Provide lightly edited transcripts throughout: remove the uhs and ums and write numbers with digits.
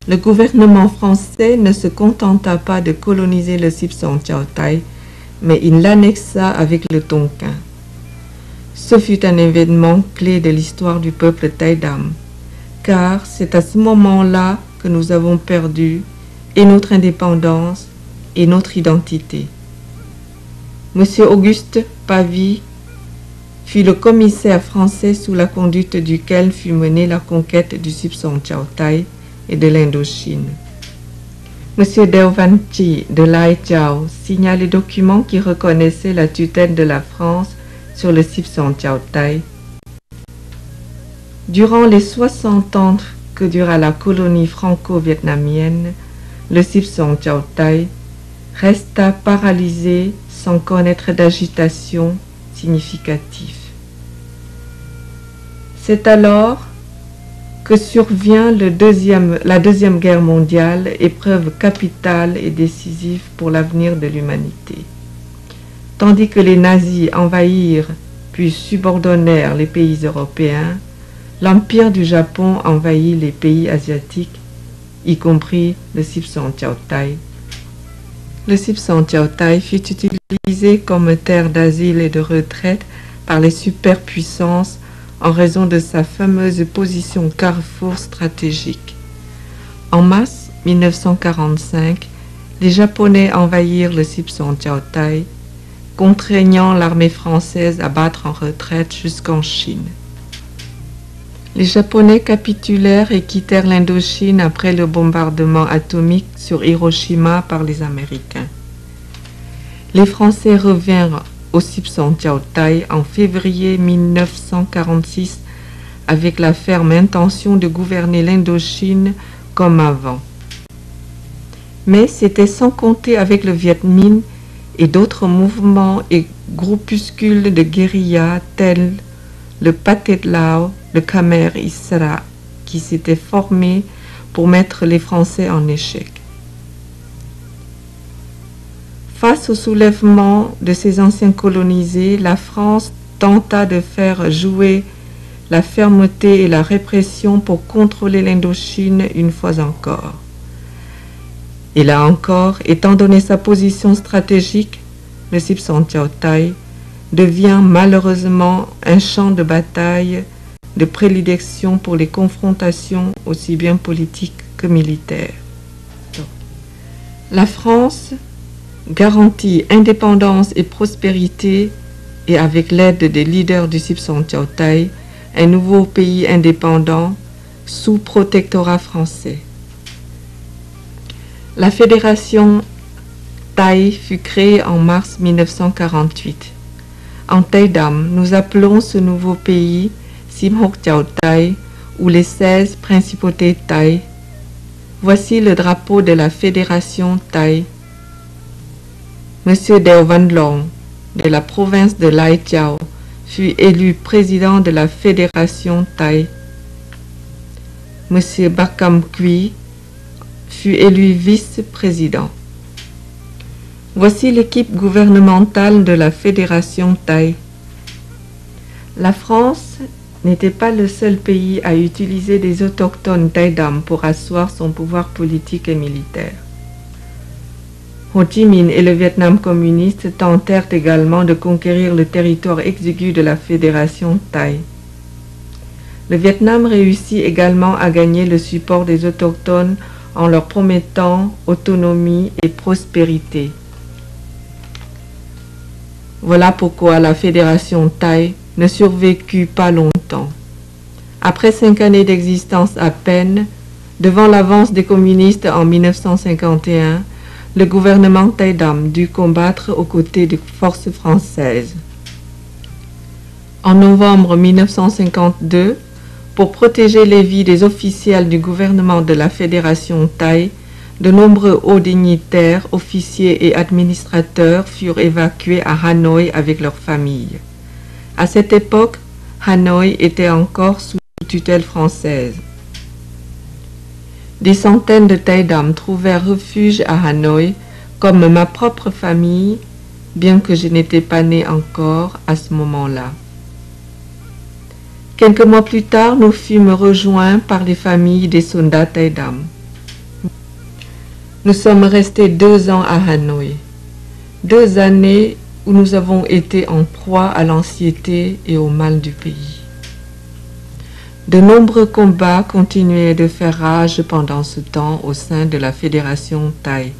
le gouvernement français ne se contenta pas de coloniser le Sipsong Chao Tai, mais il l'annexa avec le Tonkin. Ce fut un événement clé de l'histoire du peuple Thaï Dam, car c'est à ce moment-là que nous avons perdu et notre indépendance et notre identité. Monsieur Auguste Pavie fut le commissaire français sous la conduite duquel fut menée la conquête du Sipsong Chao Tai et de l'Indochine. Monsieur Deo Van Chi de Lai Chao signa les documents qui reconnaissaient la tutelle de la France sur le Sipsong Chao Tai. Durant les 60 ans que dura la colonie franco-vietnamienne, le Sipsong Chao Tai resta paralysé sans connaître d'agitation significative. C'est alors que survient la Deuxième Guerre mondiale, épreuve capitale et décisive pour l'avenir de l'humanité. Tandis que les nazis envahirent puis subordonnèrent les pays européens, l'Empire du Japon envahit les pays asiatiques, y compris le Sipsong Chao Tai. Le Sipsong Chao Tai fut utilisé comme terre d'asile et de retraite par les superpuissances en raison de sa fameuse position carrefour stratégique. En mars 1945, les Japonais envahirent le Sipsong Chao Tai, contraignant l'armée française à battre en retraite jusqu'en Chine. Les Japonais capitulèrent et quittèrent l'Indochine après le bombardement atomique sur Hiroshima par les Américains. Les Français revinrent au Sipsong Chao Tai en février 1946 avec la ferme intention de gouverner l'Indochine comme avant. Mais c'était sans compter avec le Viet Minh et d'autres mouvements et groupuscules de guérilla tels le Pathet Lao, le Khmer Isra, qui s'étaient formés pour mettre les Français en échec. Face au soulèvement de ces anciens colonisés, la France tenta de faire jouer la fermeté et la répression pour contrôler l'Indochine une fois encore. Et là encore, étant donné sa position stratégique, le Sipsong Chao Tai devient malheureusement un champ de bataille de prédilection pour les confrontations aussi bien politiques que militaires. La France garantit indépendance et prospérité et avec l'aide des leaders du Sipsong Chao Tai, un nouveau pays indépendant sous protectorat français. La Fédération Thaï fut créée en mars 1948. En Thaï Dam, nous appelons ce nouveau pays Simhok Chao Tai ou les 16 principautés Thaï. Voici le drapeau de la Fédération Thaï. Monsieur Deo Van Long, de la province de Lai Chao, fut élu président de la Fédération Thaï. Monsieur Bakam Kui fut élu vice-président. Voici l'équipe gouvernementale de la Fédération Thaï. La France n'était pas le seul pays à utiliser des autochtones Thaï Dam pour asseoir son pouvoir politique et militaire. Ho Chi Minh et le Vietnam communiste tentèrent également de conquérir le territoire exigu de la Fédération Thaï. Le Vietnam réussit également à gagner le support des autochtones en leur promettant autonomie et prospérité. Voilà pourquoi la Fédération Thaï ne survécut pas longtemps. Après 5 années d'existence à peine, devant l'avance des communistes en 1951, le gouvernement Thaï Dam dut combattre aux côtés des forces françaises. En novembre 1952, pour protéger les vies des officiels du gouvernement de la Fédération Thaï, de nombreux hauts dignitaires, officiers et administrateurs furent évacués à Hanoï avec leurs familles. À cette époque, Hanoï était encore sous tutelle française. Des centaines de Thaï Dam trouvèrent refuge à Hanoï, comme ma propre famille, bien que je n'étais pas né encore à ce moment-là. Quelques mois plus tard, nous fûmes rejoints par les familles des soldats Thaï Dam. Nous sommes restés 2 ans à Hanoï. 2 années où nous avons été en proie à l'anxiété et au mal du pays. De nombreux combats continuaient de faire rage pendant ce temps au sein de la Fédération Thaï.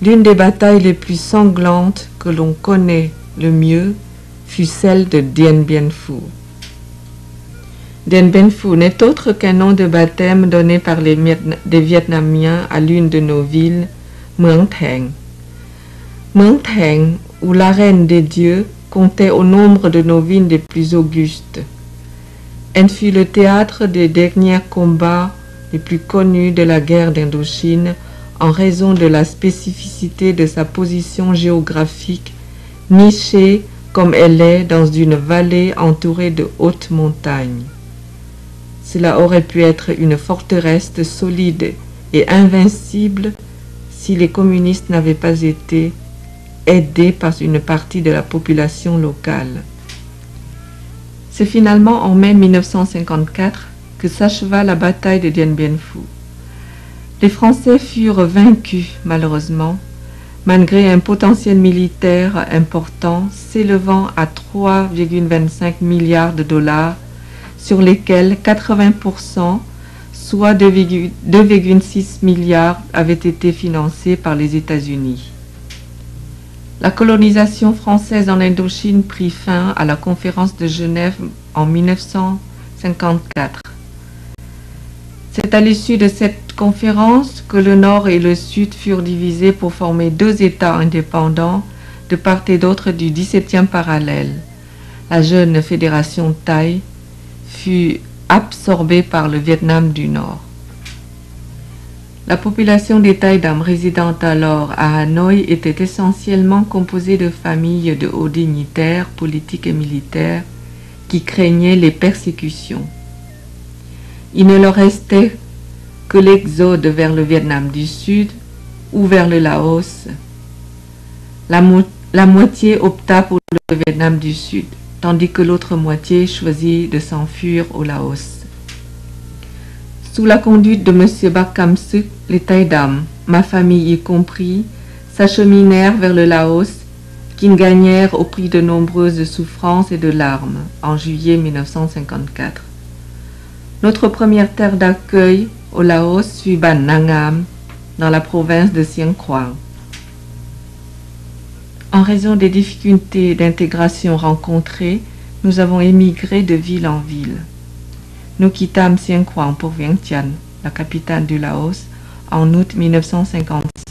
L'une des batailles les plus sanglantes que l'on connaît le mieux fut celle de Dien Bien Phu. Dien Bien Phu n'est autre qu'un nom de baptême donné par des Vietnamiens à l'une de nos villes, Muang Theng. Muang Theng, où la reine des dieux comptait au nombre de nos villes les plus augustes. Elle fut le théâtre des derniers combats les plus connus de la guerre d'Indochine en raison de la spécificité de sa position géographique, nichée comme elle est dans une vallée entourée de hautes montagnes. Cela aurait pu être une forteresse solide et invincible si les communistes n'avaient pas été aidés par une partie de la population locale. C'est finalement en mai 1954 que s'acheva la bataille de Dien Bien Phu. Les Français furent vaincus, malheureusement, malgré un potentiel militaire important s'élevant à 3,25 milliards de dollars, sur lesquels 80%, soit 2,6 milliards, avaient été financés par les États-Unis. La colonisation française en Indochine prit fin à la conférence de Genève en 1954. C'est à l'issue de cette conférence que le Nord et le Sud furent divisés pour former 2 États indépendants de part et d'autre du 17e parallèle. La jeune fédération Thaï fut absorbée par le Vietnam du Nord. La population des Thaïdam résidant alors à Hanoï était essentiellement composée de familles de hauts dignitaires, politiques et militaires qui craignaient les persécutions. Il ne leur restait que l'exode vers le Vietnam du Sud ou vers le Laos. La moitié opta pour le Vietnam du Sud, tandis que l'autre moitié choisit de s'enfuir au Laos. Sous la conduite de M. Bac Kam Suk, les Thaïdam, ma famille y compris, s'acheminèrent vers le Laos, qu'ils gagnèrent au prix de nombreuses souffrances et de larmes en juillet 1954. Notre première terre d'accueil au Laos fut Ban Nangam, dans la province de Siêng Khoang. En raison des difficultés d'intégration rencontrées, nous avons émigré de ville en ville. Nous quittâmes Siêng Khoang pour Vientiane, la capitale du Laos, en août 1956.